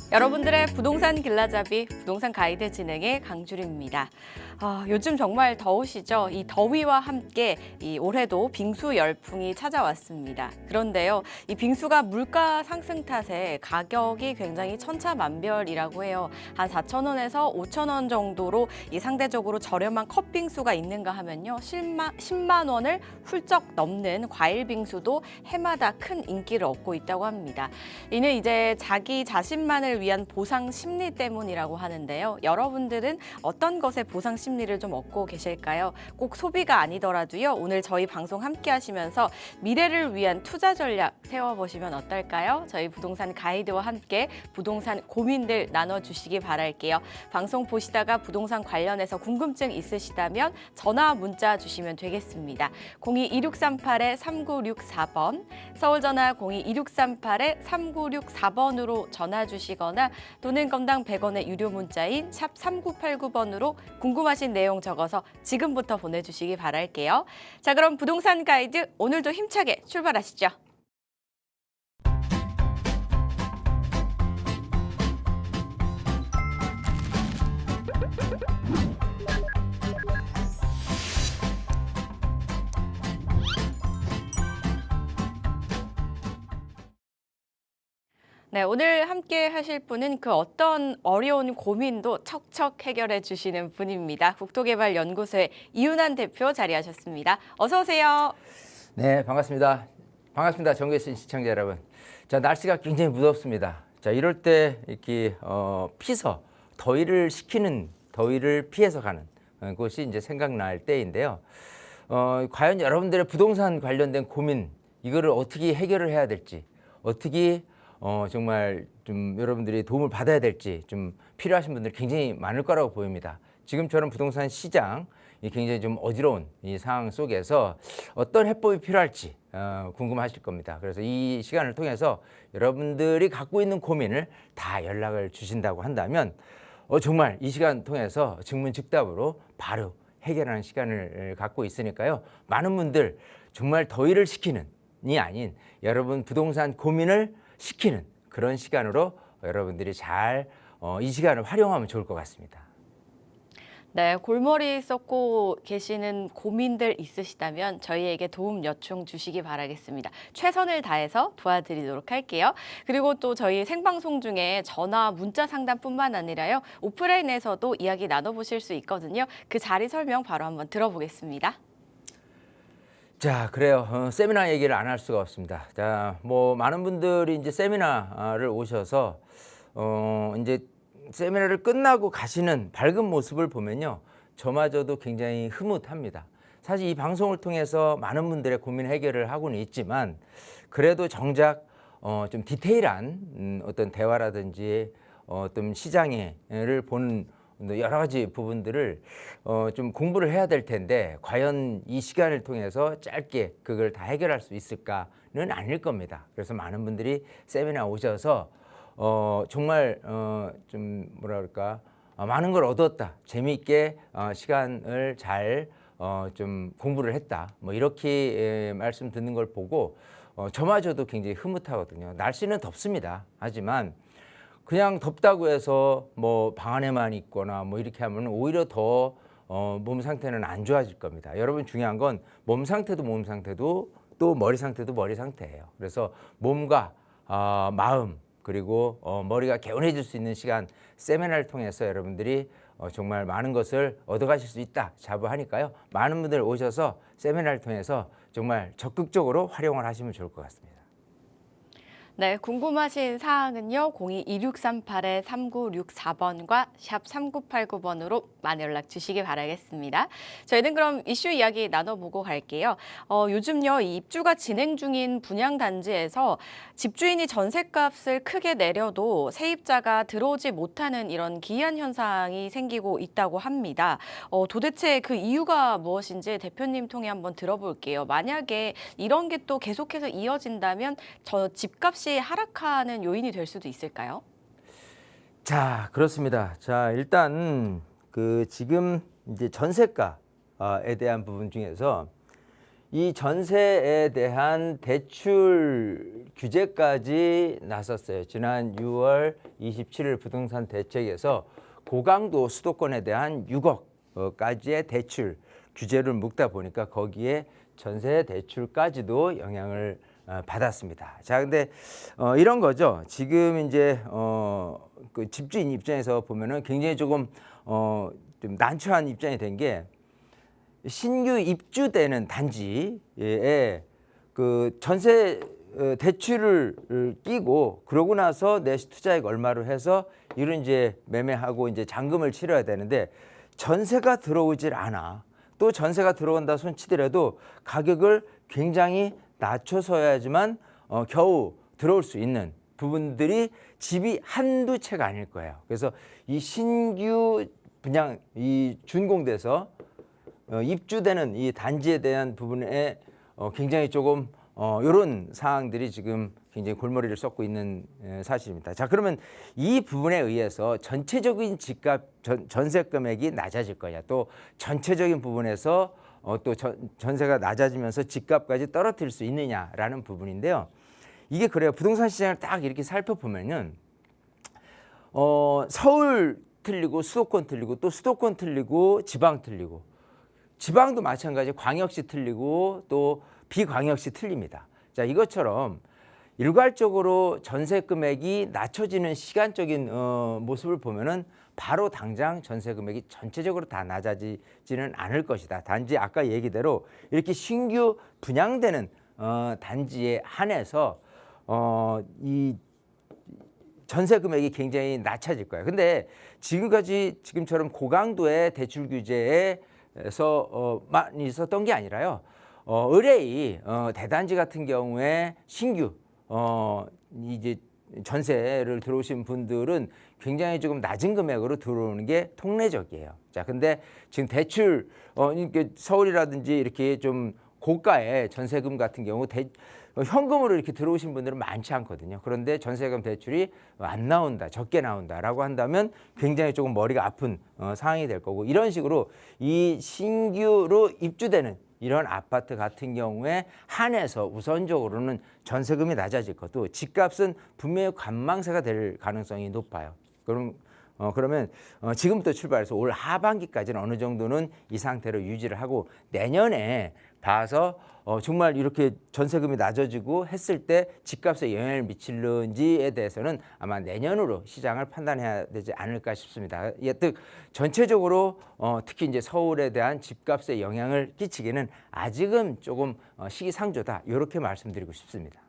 여러분들의 부동산 길라잡이 부동산 가이드 진행의 강주리입니다. 요즘 정말 더우시죠? 이 더위와 함께 올해도 빙수 열풍이 찾아왔습니다. 그런데요, 이 빙수가 물가 상승 탓에 가격이 굉장히 천차만별이라고 해요. 한 4,000원에서 5,000원 정도로 이 상대적으로 저렴한 컵빙수가 있는가 하면요, 10만 원을 훌쩍 넘는 과일 빙수도 해마다 큰 인기를 얻고 있다고 합니다. 이는 이제 자기 자신만을 위한 보상 심리 때문이라고 하는데요. 여러분들은 어떤 것에 보상 심리를 좀 얻고 계실까요? 꼭 소비가 아니더라도요. 오늘 저희 방송 함께 하시면서 미래를 위한 투자 전략 세워보시면 어떨까요? 저희 부동산 가이드와 함께 부동산 고민들 나눠주시기 바랄게요. 방송 보시다가 부동산 관련해서 궁금증 있으시다면 전화 문자 주시면 되겠습니다. 02-2638-3964번, 서울 전화 02-2638-3964번으로 전화 주시거나 또는 건당 100원의 유료 문자인 샵 3989번으로 궁금하신 내용 적어서 지금부터 보내주시기 바랄게요. 자, 그럼 부동산 가이드 오늘도 힘차게 출발하시죠. 네, 오늘 함께 하실 분은 그 어떤 어려운 고민도 척척 해결해 주시는 분입니다. 국토개발연구소의 이윤환 대표 자리하셨습니다. 어서 오세요. 네, 반갑습니다. 반갑습니다. 전국에 시청자 여러분. 자, 날씨가 굉장히 무덥습니다. 자, 이럴 때 이렇게 피서 더위를 식히는, 더위를 피해서 가는 곳이 이제 생각날 때인데요. 과연 여러분들의 부동산 관련된 고민, 이거를 어떻게 해결을 해야 될지, 어떻게 정말 좀 여러분들이 도움을 받아야 될지 좀 필요하신 분들 굉장히 많을 거라고 보입니다. 지금처럼 부동산 시장 굉장히 좀 어지러운 이 상황 속에서 어떤 해법이 필요할지 궁금하실 겁니다. 그래서 이 시간을 통해서 여러분들이 갖고 있는 고민을 다 연락을 주신다고 한다면 정말 이 시간 통해서 즉문즉답으로 바로 해결하는 시간을 갖고 있으니까요. 많은 분들 정말 더위를 식히는이 아닌 여러분 부동산 고민을 시키는 그런 시간으로 여러분들이 잘 이 시간을 활용하면 좋을 것 같습니다. 네, 골머리 썩고 계시는 고민들 있으시다면 저희에게 도움 요청 주시기 바라겠습니다. 최선을 다해서 도와드리도록 할게요. 그리고 또 저희 생방송 중에 전화, 문자 상담뿐만 아니라요. 오프라인에서도 이야기 나눠보실 수 있거든요. 그 자리 설명 바로 한번 들어보겠습니다. 자, 그래요. 세미나 얘기를 안 할 수가 없습니다. 자, 뭐 많은 분들이 이제 세미나를 오셔서 이제 세미나를 끝나고 가시는 밝은 모습을 보면요, 저마저도 굉장히 흐뭇합니다. 사실 이 방송을 통해서 많은 분들의 고민 해결을 하고는 있지만 그래도 정작 좀 디테일한 어떤 대화라든지 어떤 시장을 보는 여러 가지 부분들을 좀 공부를 해야 될 텐데 과연 이 시간을 통해서 짧게 그걸 다 해결할 수 있을까는 아닐 겁니다. 그래서 많은 분들이 세미나 오셔서 정말 좀 뭐라 그럴까 많은 걸 얻었다, 재미있게 시간을 잘 좀 공부를 했다, 뭐 이렇게 말씀 듣는 걸 보고 저마저도 굉장히 흐뭇하거든요. 날씨는 덥습니다. 하지만 그냥 덥다고 해서 뭐 방 안에만 있거나 뭐 이렇게 하면 오히려 더 몸 상태는 안 좋아질 겁니다. 여러분, 중요한 건 몸 상태도 몸 상태도 또 머리 상태도 머리 상태예요. 그래서 몸과 마음 그리고 머리가 개운해질 수 있는 시간, 세미나를 통해서 여러분들이 정말 많은 것을 얻어가실 수 있다 자부하니까요. 많은 분들 오셔서 세미나를 통해서 정말 적극적으로 활용을 하시면 좋을 것 같습니다. 네, 궁금하신 사항은요. 02-2638-3964번과 샵 3989번으로 많이 연락 주시기 바라겠습니다. 저희는 그럼 이슈 이야기 나눠보고 갈게요. 요즘요, 이 입주가 진행 중인 분양단지에서 집주인이 전셋값을 크게 내려도 세입자가 들어오지 못하는 이런 기이한 현상이 생기고 있다고 합니다. 도대체 그 이유가 무엇인지 대표님 통해 한번 들어볼게요. 만약에 이런 게 또 계속해서 이어진다면 저 집값이 하락하는 요인이 될 수도 있을까요? 자, 그렇습니다. 자, 일단 그 지금 이제 전세가에 대한 부분 중에서 이 전세에 대한 대출 규제까지 나섰어요. 지난 6월 27일 부동산 대책에서 고강도 수도권에 대한 6억까지의 대출 규제를 묶다 보니까 거기에 전세 대출까지도 영향을 받았습니다. 자, 근데 이런 거죠. 지금 이제 그 집주인 입장에서 보면은 굉장히 조금 좀 난처한 입장이 된 게 신규 입주되는 단지에 그 전세 대출을 끼고 그러고 나서 내시 투자액 얼마로 해서 이런 이제 매매하고 이제 잔금을 치러야 되는데 전세가 들어오질 않아. 또 전세가 들어온다 손치더라도 가격을 굉장히 낮춰서야지만 겨우 들어올 수 있는 부분들이 집이 한두 채가 아닐 거예요. 그래서 이 신규 그냥 이 준공돼서 입주되는 이 단지에 대한 부분에 굉장히 조금 이런 사항들이 지금 굉장히 골머리를 썩고 있는 사실입니다. 자, 그러면 이 부분에 의해서 전체적인 집값 전세 금액이 낮아질 거냐, 또 전체적인 부분에서 또 전세가 낮아지면서 집값까지 떨어뜨릴 수 있느냐라는 부분인데요. 이게 그래요. 부동산 시장을 딱 이렇게 살펴보면은 서울 틀리고 수도권 틀리고 또 수도권 틀리고 지방 틀리고 지방도 마찬가지 광역시 틀리고 또 비광역시 틀립니다. 자, 이것처럼 일괄적으로 전세 금액이 낮춰지는 시간적인 모습을 보면은 바로 당장 전세 금액이 전체적으로 다 낮아지지는 않을 것이다. 단지 아까 얘기대로 이렇게 신규 분양되는 단지에 한해서 이 전세 금액이 굉장히 낮아질 거예요. 근데 지금처럼 고강도의 대출 규제에서 많이 있었던 게 아니라요. 의뢰이 대단지 같은 경우에 신규 이제 전세를 들어오신 분들은 굉장히 조금 낮은 금액으로 들어오는 게 통례적이에요. 자, 근데 지금 대출 서울이라든지 이렇게 좀 고가의 전세금 같은 경우 현금으로 이렇게 들어오신 분들은 많지 않거든요. 그런데 전세금 대출이 안 나온다, 적게 나온다라고 한다면 굉장히 조금 머리가 아픈 상황이 될 거고, 이런 식으로 이 신규로 입주되는 이런 아파트 같은 경우에 한해서 우선적으로는 전세금이 낮아질 것도 집값은 분명히 관망세가 될 가능성이 높아요. 그러면 지금부터 출발해서 올 하반기까지는 어느 정도는 이 상태로 유지를 하고 내년에 봐서 정말 이렇게 전세금이 낮아지고 했을 때 집값에 영향을 미칠는지에 대해서는 아마 내년으로 시장을 판단해야 되지 않을까 싶습니다. 즉 전체적으로 특히 이제 서울에 대한 집값에 영향을 끼치기는 아직은 조금 시기상조다, 이렇게 말씀드리고 싶습니다.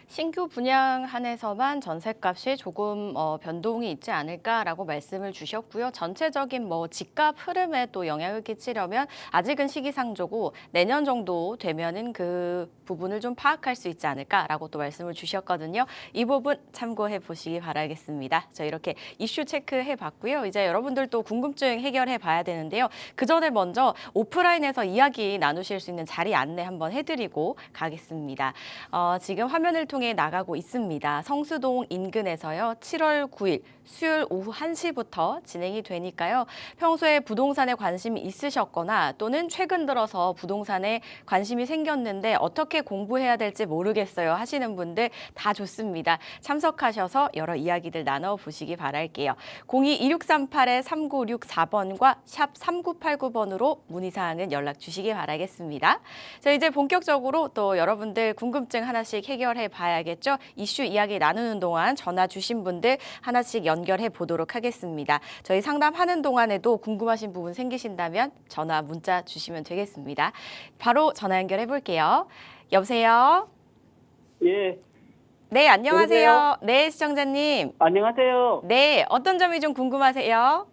신규 분양 한해서만 전셋값이 조금 변동이 있지 않을까라고 말씀을 주셨고요. 전체적인 집값 흐름에 또 영향을 끼치려면 아직은 시기상조고 내년 정도 되면은 그 부분을 좀 파악할 수 있지 않을까라고 또 말씀을 주셨거든요. 이 부분 참고해 보시기 바라겠습니다. 저 이렇게 이슈 체크해 봤고요. 이제 여러분들 또 궁금증 해결해 봐야 되는데요. 그 전에 먼저 오프라인에서 이야기 나누실 수 있는 자리 안내 한번 해드리고 가겠습니다. 지금 화면을 통해 나가고 있습니다. 성수동 인근에서요. 7월 9일 수요일 오후 1시부터 진행이 되니까요. 평소에 부동산에 관심이 있으셨거나 또는 최근 들어서 부동산에 관심이 생겼는데 어떻게 공부해야 될지 모르겠어요 하시는 분들 다 좋습니다. 참석하셔서 여러 이야기들 나눠보시기 바랄게요. 02-2638-3964번과 샵 3989번으로 문의사항은 연락 주시기 바라겠습니다. 자, 이제 본격적으로 또 여러분들 궁금증 하나씩 해결해 봐야겠죠. 이슈 이야기 나누는 동안 전화 주신 분들 하나씩 연결해 보도록 하겠습니다. 저희 상담하는 동안에도 궁금하신 부분 생기신다면 전화, 문자 주시면 되겠습니다. 바로 전화 연결해 볼게요. 여보세요? 예. 네, 안녕하세요. 여보세요? 네, 시청자님. 안녕하세요. 네, 어떤 점이 좀 궁금하세요?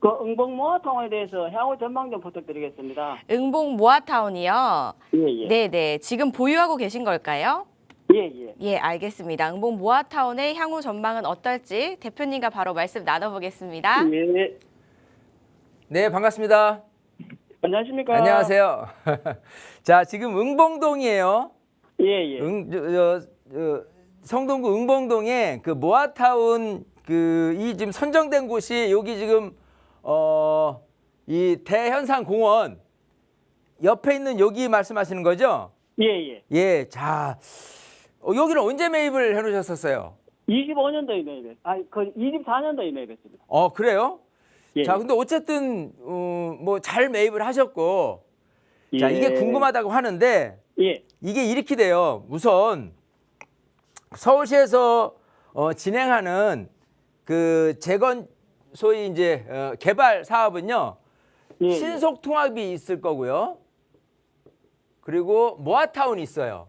그 응봉모아통에 대해서 향후 전망 좀 부탁드리겠습니다. 응봉 모아타운이요. 예. 네. 지금 보유하고 계신 걸까요? 예. 예, 알겠습니다. 응봉 모아타운의 향후 전망은 어떨지 대표님과 바로 말씀 나눠보겠습니다. 예. 네, 반갑습니다. 안녕하십니까? 안녕하세요. 자, 지금 응봉동이에요. 예. 성동구 응봉동에 그 모아타운 이 지금 선정된 곳이 여기 지금 이 대현상 공원 옆에 있는 여기 말씀하시는 거죠? 예, 예. 예, 자, 여기는 언제 매입을 해놓으셨었어요? 25년도에 매입했. 그 24년도에 매입했습니다. 그래요? 예. 자, 근데 어쨌든 뭐 잘 매입을 하셨고, 예. 자, 이게 궁금하다고 하는데 예. 이게 이렇게 돼요. 우선 서울시에서 진행하는 그 재건 소위 이제 개발 사업은요. 예. 신속 통합이 있을 거고요. 그리고 모아타운이 있어요.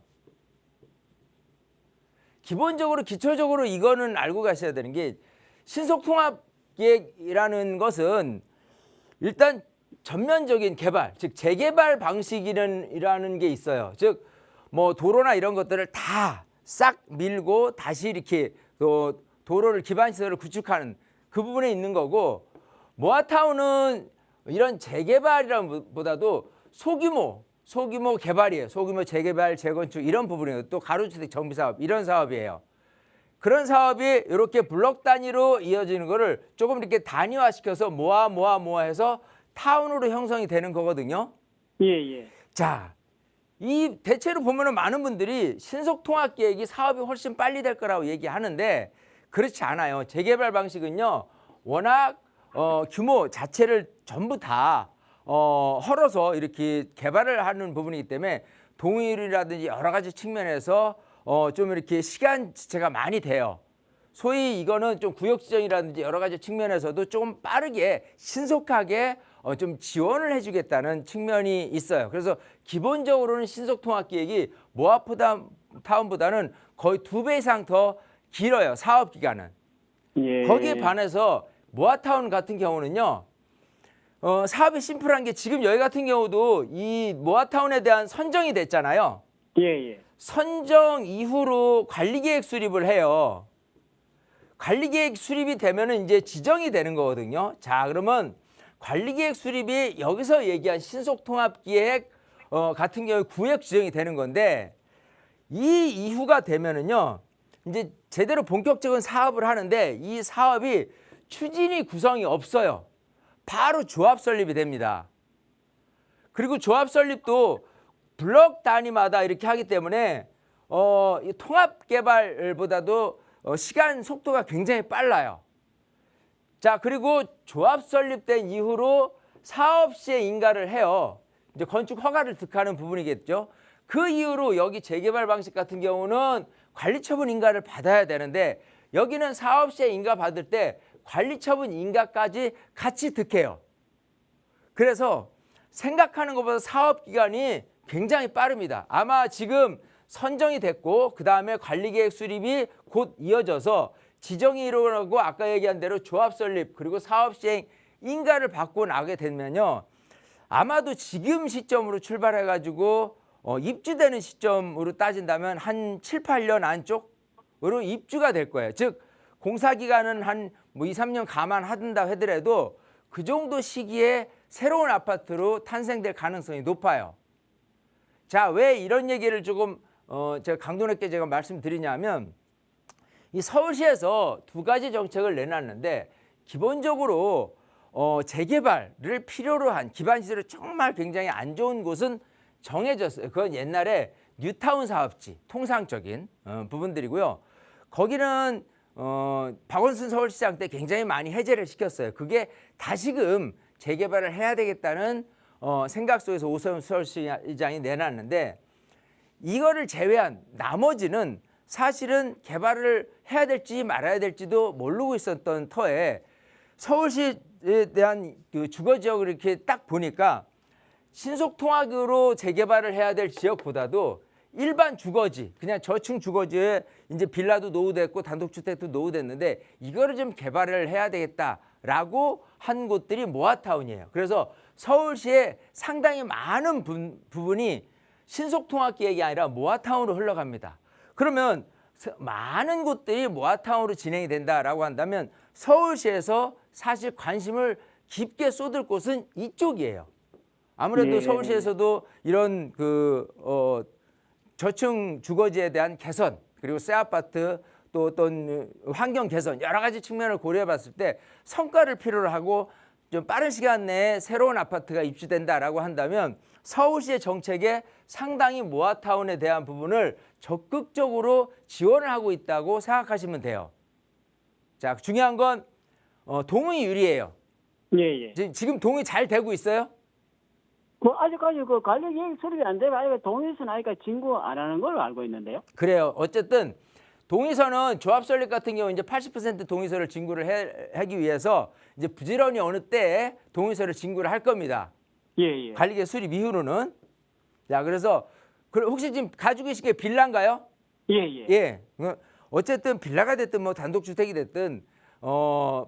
기본적으로 기초적으로 이거는 알고 가셔야 되는 게 신속 통합 계획이라는 것은 일단 전면적인 개발, 즉 재개발 방식이라는 게 있어요. 즉 뭐 도로나 이런 것들을 다 싹 밀고 다시 이렇게 도로를 기반 시설을 구축하는 그 부분에 있는 거고, 모아타운은 이런 재개발이라는 보다도 소규모 개발이에요. 소규모 재개발, 재건축 이런 부분이에요. 또 가로주택 정비 사업 이런 사업이에요. 그런 사업이 이렇게 블록 단위로 이어지는 거를 조금 이렇게 단위화시켜서 모아해서 타운으로 형성이 되는 거거든요. 예, 예. 자, 이 대체로 보면은 많은 분들이 신속 통합 계획이 사업이 훨씬 빨리 될 거라고 얘기하는데 그렇지 않아요. 재개발 방식은요. 워낙 규모 자체를 전부 다 헐어서 이렇게 개발을 하는 부분이기 때문에 동의율이라든지 여러 가지 측면에서 좀 이렇게 시간 지체가 많이 돼요. 소위 이거는 좀 구역 지정이라든지 여러 가지 측면에서도 조금 빠르게 신속하게 좀 지원을 해주겠다는 측면이 있어요. 그래서 기본적으로는 신속통합계획이 모아타운보다는 거의 2배 이상 더 길어요. 사업 기간은. 예. 거기에 반해서 모아타운 같은 경우는요. 사업이 심플한 게 지금 여기 같은 경우도 이 모아타운에 대한 선정이 됐잖아요. 예, 예. 선정 이후로 관리계획 수립을 해요. 관리계획 수립이 되면은 이제 지정이 되는 거거든요. 자, 그러면 관리계획 수립이 여기서 얘기한 신속통합기획 같은 경우에 구역 지정이 되는 건데 이 이후가 되면은요. 이제 제대로 본격적인 사업을 하는데 이 사업이 추진위 구성이 없어요. 바로 조합 설립이 됩니다. 그리고 조합 설립도 블록 단위마다 이렇게 하기 때문에 이 통합 개발보다도 시간 속도가 굉장히 빨라요. 자, 그리고 조합 설립된 이후로 사업 시에 인가를 해요. 이제 건축 허가를 득하는 부분이겠죠. 그 이후로 여기 재개발 방식 같은 경우는 관리처분 인가를 받아야 되는데 여기는 사업 시에 인가 받을 때 관리처분 인가까지 같이 득해요. 그래서 생각하는 것보다 사업 기간이 굉장히 빠릅니다. 아마 지금 선정이 됐고 그 다음에 관리계획 수립이 곧 이어져서 지정이 이루어지고 아까 얘기한 대로 조합 설립 그리고 사업 시행 인가를 받고 나게 되면요. 아마도 지금 시점으로 출발해가지고 입주되는 시점으로 따진다면 한 7, 8년 안쪽으로 입주가 될 거예요. 즉 공사기간은 한 뭐 2, 3년 감안한다 하더라도 그 정도 시기에 새로운 아파트로 탄생될 가능성이 높아요. 자, 왜 이런 얘기를 조금 제가 강도 높게 제가 말씀드리냐면 이 서울시에서 2가지 정책을 내놨는데 기본적으로 재개발을 필요로 한 기반시설이 정말 굉장히 안 좋은 곳은 정해졌어요. 그건 옛날에 뉴타운 사업지 통상적인 부분들이고요. 거기는 박원순 서울시장 때 굉장히 많이 해제를 시켰어요. 그게 다시금 재개발을 해야 되겠다는 생각 속에서 오세훈 서울시장이 내놨는데 이거를 제외한 나머지는 사실은 개발을 해야 될지 말아야 될지도 모르고 있었던 터에 서울시에 대한 그 주거지역을 이렇게 딱 보니까 신속통합으로 재개발을 해야 될 지역보다도 일반 주거지, 그냥 저층 주거지에 이제 빌라도 노후됐고 단독주택도 노후됐는데 이거를 좀 개발을 해야 되겠다라고 한 곳들이 모아타운이에요. 그래서 서울시에 상당히 많은 부분이 신속통합계획이 아니라 모아타운으로 흘러갑니다. 그러면 많은 곳들이 모아타운으로 진행이 된다라고 한다면 서울시에서 사실 관심을 깊게 쏟을 곳은 이쪽이에요. 아무래도 예. 서울시에서도 이런 저층 주거지에 대한 개선 그리고 새 아파트 또 어떤 환경 개선 여러 가지 측면을 고려해 봤을 때 성과를 필요로 하고 좀 빠른 시간 내에 새로운 아파트가 입주된다라고 한다면 서울시의 정책에 상당히 모아타운에 대한 부분을 적극적으로 지원을 하고 있다고 생각하시면 돼요. 자, 중요한 건 동의율이에요. 예, 예. 지금 동의 잘 되고 있어요? 그 아직까지 그 관련 계획 수립이 안 되고 아이가 동의선 아이가 진구 안 하는 걸로 알고 있는데요. 그래요. 어쨌든 동의서는 조합 설립 같은 경우 이제 80% 동의서를 진구를 하기 위해서 이제 부지런히 어느 때에 동의서를 진구를 할 겁니다. 예, 예. 관리계 수립 이후로는. 자, 그래서 혹시 지금 가지고 계신 게 빌라인가요? 예, 예. 예. 어쨌든 빌라가 됐든 뭐 단독주택이 됐든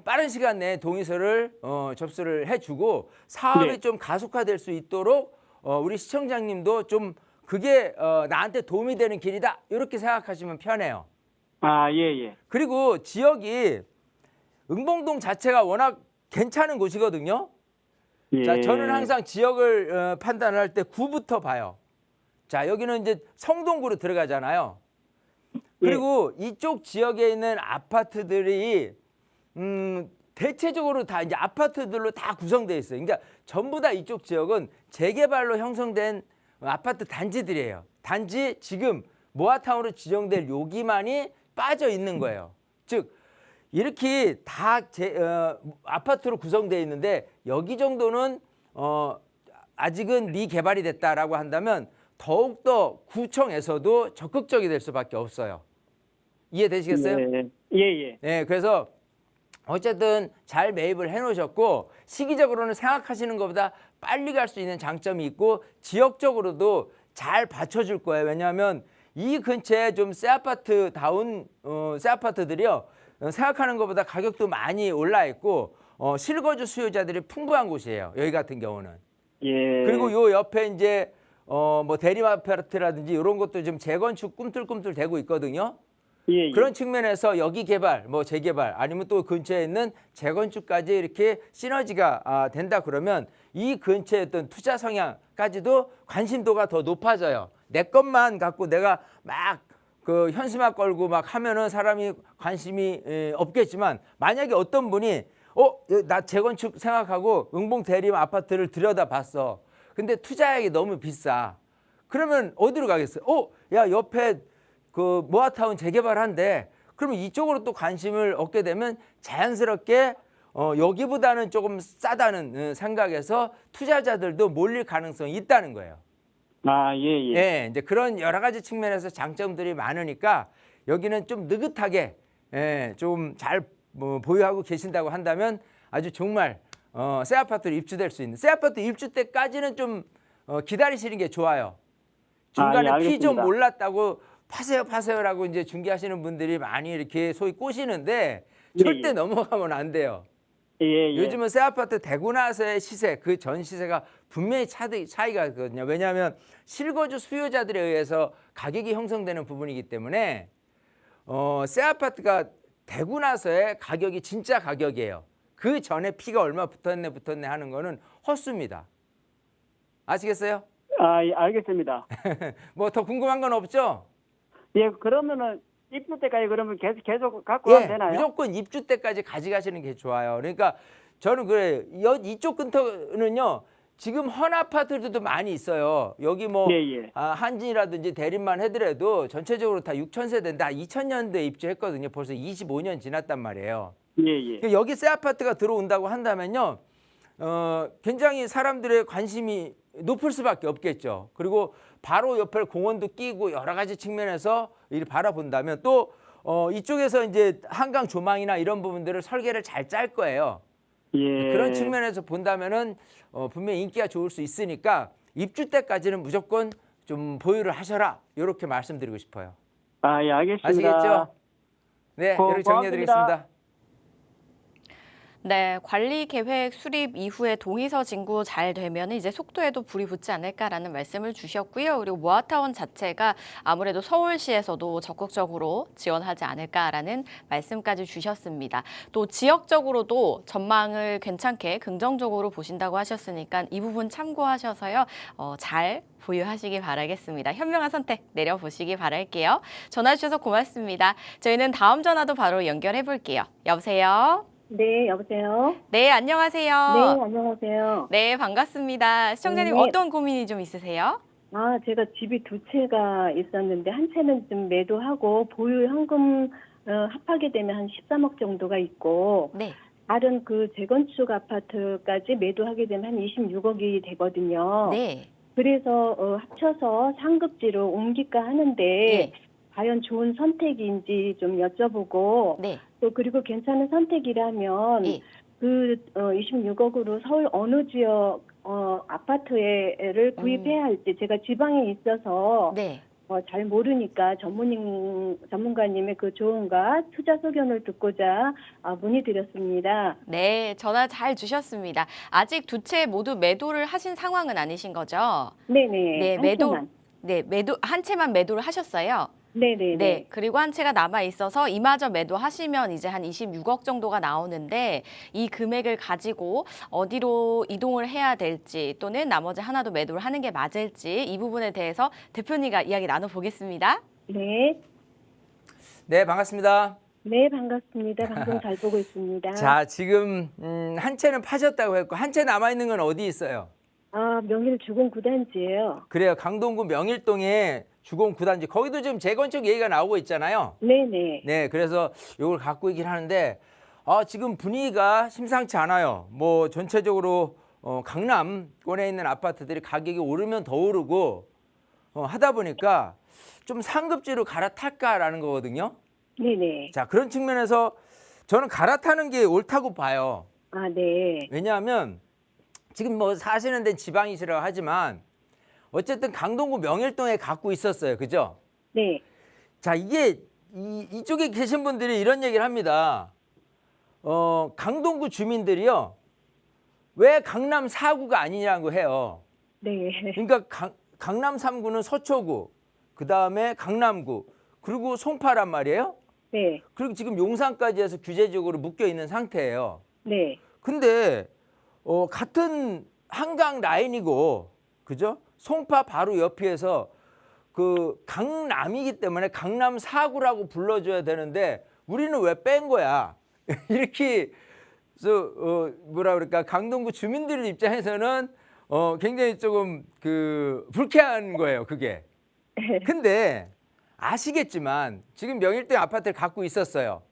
빠른 시간 내에 동의서를 접수를 해주고 사업이 네. 좀 가속화될 수 있도록 우리 시청자님도 좀 그게 나한테 도움이 되는 길이다 이렇게 생각하시면 편해요. 아, 예, 예. 그리고 지역이 응봉동 자체가 워낙 괜찮은 곳이거든요. 예. 자, 저는 항상 지역을 판단을 할 때 구부터 봐요. 자, 여기는 이제 성동구로 들어가잖아요. 그리고 이쪽 지역에 있는 아파트들이 대체적으로 다 이제 아파트들로 다 구성되어 있어요. 그러니까 전부 다 이쪽 지역은 재개발로 형성된 아파트 단지들이에요. 단지 지금 모아타운으로 지정될 여기만이 빠져 있는 거예요. 즉 이렇게 다 아파트로 구성되어 있는데 여기 정도는 아직은 리개발이 됐다라고 한다면 더욱더 구청에서도 적극적이 될 수밖에 없어요. 이해되시겠어요? 예, 예. 예. 네, 그래서 어쨌든 잘 매입을 해놓으셨고 시기적으로는 생각하시는 것보다 빨리 갈 수 있는 장점이 있고 지역적으로도 잘 받쳐줄 거예요. 왜냐하면 이 근처에 좀 새 아파트다운 새 아파트들이요 생각하는 것보다 가격도 많이 올라 있고 실거주 수요자들이 풍부한 곳이에요. 여기 같은 경우는. 예. 그리고 요 옆에 이제 뭐 대림 아파트라든지 이런 것도 좀 재건축 꿈틀꿈틀 되고 있거든요. 예, 예. 그런 측면에서 여기 개발, 뭐 재개발 아니면 또 근처에 있는 재건축까지 이렇게 시너지가 된다 그러면 이 근처에 어떤 투자 성향까지도 관심도가 더 높아져요. 내 것만 갖고 내가 막 그 현수막 걸고 막 하면은 사람이 관심이 없겠지만 만약에 어떤 분이 나 재건축 생각하고 응봉 대림 아파트를 들여다봤어. 근데 투자액이 너무 비싸. 그러면 어디로 가겠어요? 야 옆에 그 모아타운 재개발한데 그러면 이쪽으로 또 관심을 얻게 되면 자연스럽게 여기보다는 조금 싸다는 생각에서 투자자들도 몰릴 가능성이 있다는 거예요. 아, 예, 예. 예, 이제 그런 여러 가지 측면에서 장점들이 많으니까 여기는 좀 느긋하게 좀 잘 보유하고 계신다고 한다면 아주 정말 새 아파트로 입주될 수 있는 새 아파트 입주 때까지는 좀 기다리시는 게 좋아요. 중간에 아, 예, 피 좀 알겠습니다. 몰랐다고 파세요라고 이제 중개하시는 분들이 많이 이렇게 소위 꼬시는데 예, 절대 예. 넘어가면 안 돼요. 예, 예. 요즘은 새 아파트 되고 나서의 시세, 그 전 시세가 분명히 차이가 있거든요. 왜냐하면 실거주 수요자들에 의해서 가격이 형성되는 부분이기 때문에 새 아파트가 되고 나서의 가격이 진짜 가격이에요. 그 전에 피가 얼마 붙었네 하는 거는 헛수입니다. 아시겠어요? 아, 예, 알겠습니다. 뭐 더 궁금한 건 없죠? 예, 그러면은 입주 때까지 그러면 계속 갖고 가면 되나요? 무조건 입주 때까지 가져가시는 게 좋아요. 그러니까 저는 그래요. 이쪽 근처는요. 지금 헌 아파트들도 많이 있어요. 여기 뭐 예, 예. 한진이라든지 대림만 해더라도 전체적으로 다 6,000세대인데 2000년도에 입주했거든요. 벌써 25년 지났단 말이에요. 예, 예. 그러니까 여기 새 아파트가 들어온다고 한다면요. 굉장히 사람들의 관심이 높을 수밖에 없겠죠. 그리고 바로 옆에 공원도 끼고 여러 가지 측면에서 이를 바라본다면 또 이쪽에서 이제 한강 조망이나 이런 부분들을 설계를 잘 짤 거예요. 예. 그런 측면에서 본다면은 분명히 인기가 좋을 수 있으니까 입주 때까지는 무조건 좀 보유를 하셔라. 이렇게 말씀드리고 싶어요. 아, 예, 알겠습니다. 아시겠죠? 네, 이렇게 정리해드리겠습니다. 고맙습니다. 네, 관리 계획 수립 이후에 동의서 진구 잘 되면 이제 속도에도 불이 붙지 않을까라는 말씀을 주셨고요. 그리고 모아타운 자체가 아무래도 서울시에서도 적극적으로 지원하지 않을까라는 말씀까지 주셨습니다. 또 지역적으로도 전망을 괜찮게 긍정적으로 보신다고 하셨으니까 이 부분 참고하셔서요. 잘 보유하시기 바라겠습니다. 현명한 선택 내려보시기 바랄게요. 전화 주셔서 고맙습니다. 저희는 다음 전화도 바로 연결해 볼게요. 여보세요? 네, 여보세요? 네, 네, 안녕하세요. 안녕하세요. 네, 반갑습니다. 시청자님 네. 어떤 고민이 좀 있으세요? 제가 집이 두 채가 있었는데 한 채는 좀 매도하고 보유 현금 합하게 되면 한 13억 정도가 있고 네. 다른 그 재건축 아파트까지 매도하게 되면 한 26억이 되거든요. 네. 그래서 합쳐서 상급지로 옮길까 하는데 예. 과연 좋은 선택인지 좀 여쭤보고 네. 또 그리고 괜찮은 선택이라면 예. 그 26억으로 서울 어느 지역 아파트를 구입해야 할지 제가 지방에 있어서 네. 잘 모르니까 전문가님의 그 조언과 투자 소견을 듣고자 문의드렸습니다. 네, 전화 잘 주셨습니다. 아직 두 채 모두 매도를 하신 상황은 아니신 거죠? 네네. 네, 한 매도 채만. 네, 한 채만 매도를 하셨어요. 네네네. 네, 그리고 한 채가 남아 있어서 이마저 매도하시면 이제 한 26억 정도가 나오는데 이 금액을 가지고 어디로 이동을 해야 될지 또는 나머지 하나도 매도를 하는 게 맞을지 이 부분에 대해서 대표님과 이야기 나눠보겠습니다. 네. 네, 반갑습니다. 네, 반갑습니다. 방송 잘 보고 있습니다. 자, 지금 한 채는 파셨다고 했고 한 채 남아 있는 건 어디 있어요? 명일 주공 9단지예요. 그래요. 강동구 명일동에 주공 9단지. 거기도 지금 재건축 얘기가 나오고 있잖아요. 네네. 네, 그래서 이걸 갖고 있긴 하는데 지금 분위기가 심상치 않아요. 뭐 전체적으로 강남권에 있는 아파트들이 가격이 오르면 더 오르고 하다 보니까 좀 상급지로 갈아탈까라는 거거든요. 네네. 자, 그런 측면에서 저는 갈아타는 게 옳다고 봐요. 네. 왜냐하면 지금 뭐 사시는 데는 지방이시라고 하지만 어쨌든 강동구 명일동에 갖고 있었어요. 그죠? 네. 자, 이게 이쪽에 계신 분들이 이런 얘기를 합니다. 강동구 주민들이요. 왜 강남 4구가 아니냐고 해요. 네. 그러니까 강남 3구는 서초구, 그다음에 강남구, 그리고 송파란 말이에요. 네. 그리고 지금 용산까지 해서 규제적으로 묶여 있는 상태예요. 네. 근데 같은 한강 라인이고, 그죠? 송파 바로 옆에서 그 강남이기 때문에 강남 4구라고 불러줘야 되는데 우리는 왜 뺀 거야? 이렇게 뭐라 그럴까, 강동구 주민들 입장에서는 굉장히 조금 그 불쾌한 거예요, 그게. 근데 아시겠지만 지금 명일동 아파트를 갖고 있었어요.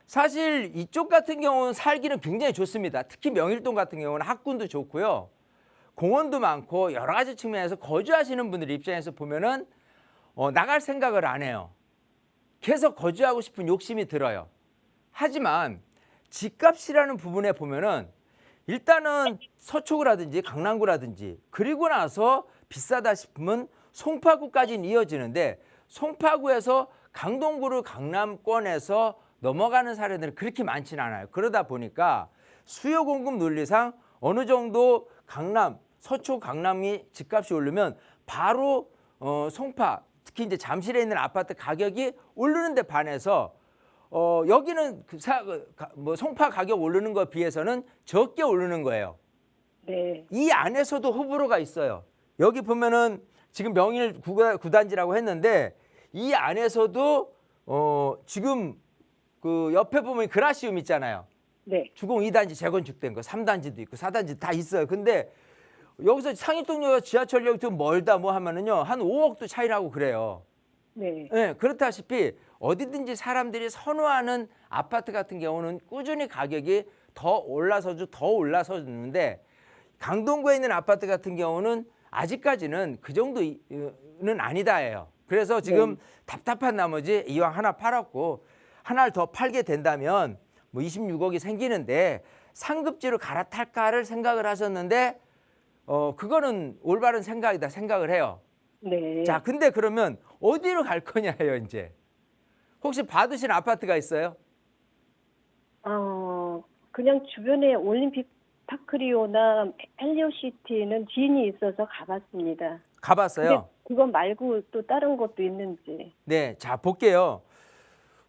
사실 이쪽 같은 경우는 살기는 굉장히 좋습니다. 특히 명일동 같은 경우는 학군도 좋고요. 공원도 많고 여러 가지 측면에서 거주하시는 분들 입장에서 보면은 나갈 생각을 안 해요. 계속 거주하고 싶은 욕심이 들어요. 하지만 집값이라는 부분에 보면은 일단은 서초구라든지 강남구라든지 그리고 나서 비싸다 싶으면 송파구까지는 이어지는데 송파구에서 강동구를 강남권에서 넘어가는 사례들은 그렇게 많지는 않아요. 그러다 보니까 수요 공급 논리상 어느 정도 강남, 서초 강남이 집값이 오르면 바로 송파, 특히 이제 잠실에 있는 아파트 가격이 오르는 데 반해서 여기는 뭐 송파 가격 오르는 것에 비해서는 적게 오르는 거예요. 네. 이 안에서도 호불호가 있어요. 여기 보면은 지금 명일 9단지라고 했는데 이 안에서도 지금 그 옆에 보면 그라시움 있잖아요. 네. 주공 2단지 재건축된 거, 3단지도 있고 4단지 다 있어요. 근데 여기서 상일동역 지하철역 좀 멀다 뭐 하면은요 한 5억도 차이 나고 그래요. 네. 네, 그렇다시피 어디든지 사람들이 선호하는 아파트 같은 경우는 꾸준히 가격이 더 올라서주는데 강동구에 있는 아파트 같은 경우는 아직까지는 그 정도는 아니다예요. 그래서 지금 답답한 나머지 이왕 하나 팔았고 하나를 더 팔게 된다면 뭐 26억이 생기는데 상급지로 갈아탈까를 생각을 하셨는데 그거는 올바른 생각이다 생각을 해요. 네. 자, 근데 그러면 어디로 갈 거냐예요, 이제. 혹시 받으신 아파트가 있어요? 그냥 주변에 올림픽 파크리오나 헬리오시티는 지인이 있어서 가봤습니다. 가봤어요? 근데 그거 말고 또 다른 것도 있는지. 네, 자, 볼게요.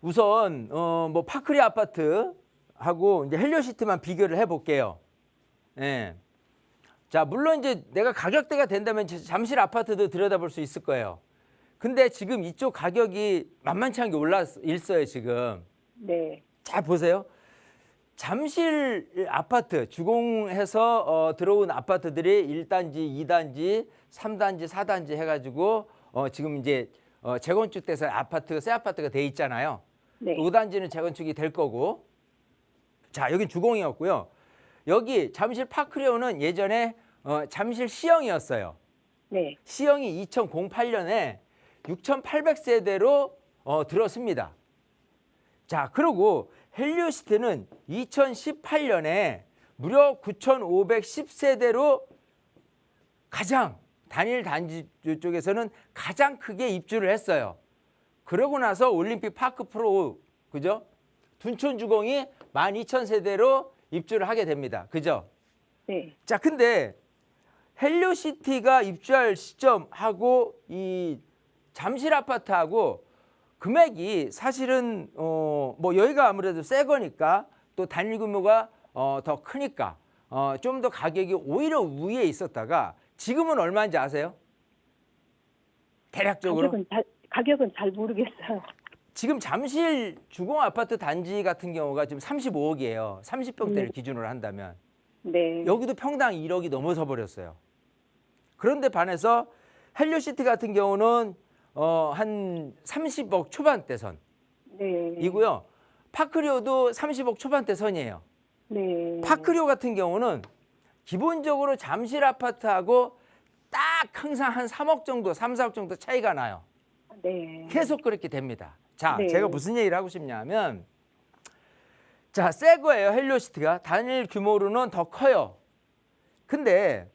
우선 뭐 파크리 아파트하고 이제 헬리오시티만 비교를 해볼게요. 예. 자, 물론 이제 내가 가격대가 된다면 잠실 아파트도 들여다볼 수 있을 거예요. 근데 지금 이쪽 가격이 만만치 않게 올라 있어요, 지금. 네. 자, 보세요. 잠실 아파트 주공해서 들어온 아파트들이 1단지, 2단지, 3단지, 4단지 해가지고 지금 이제 재건축돼서 아파트, 새 아파트가 돼 있잖아요. 네. 5단지는 재건축이 될 거고. 자, 여긴 주공이었고요. 여기 잠실 파크리오는 예전에 잠실 시형이었어요. 네. 시형이 2008년에 6,800세대로 들었습니다. 자, 그리고 헬리오시티는 2018년에 무려 9,510세대로 가장 단일 단지 쪽에서는 가장 크게 입주를 했어요. 그러고 나서 올림픽 파크 프로, 그죠? 둔촌주공이 12,000세대로 입주를 하게 됩니다. 그죠? 네. 자, 근데 헬리오시티가 입주할 시점하고 이 잠실 아파트하고 금액이 사실은 뭐 여기가 아무래도 새 거니까 또 단일 규모가 더 크니까 좀 더 가격이 오히려 위에 있었다가 지금은 얼마인지 아세요? 대략적으로? 가격은 잘 모르겠어요. 지금 잠실 주공 아파트 단지 같은 경우가 지금 35억이에요. 30평대를 기준으로 한다면. 네. 여기도 평당 1억이 넘어서 버렸어요. 그런데 반해서 헬리오시티 같은 경우는 한 30억 초반대 선이고요. 네. 파크리오도 30억 초반대 선이에요. 네. 파크리오 같은 경우는 기본적으로 잠실 아파트하고 딱 항상 한 3억 정도, 3, 4억 정도 차이가 나요. 네. 계속 그렇게 됩니다. 자, 네. 제가 무슨 얘기를 하고 싶냐면, 자, 새 거예요. 헬리오시티가 단일 규모로는 더 커요. 근데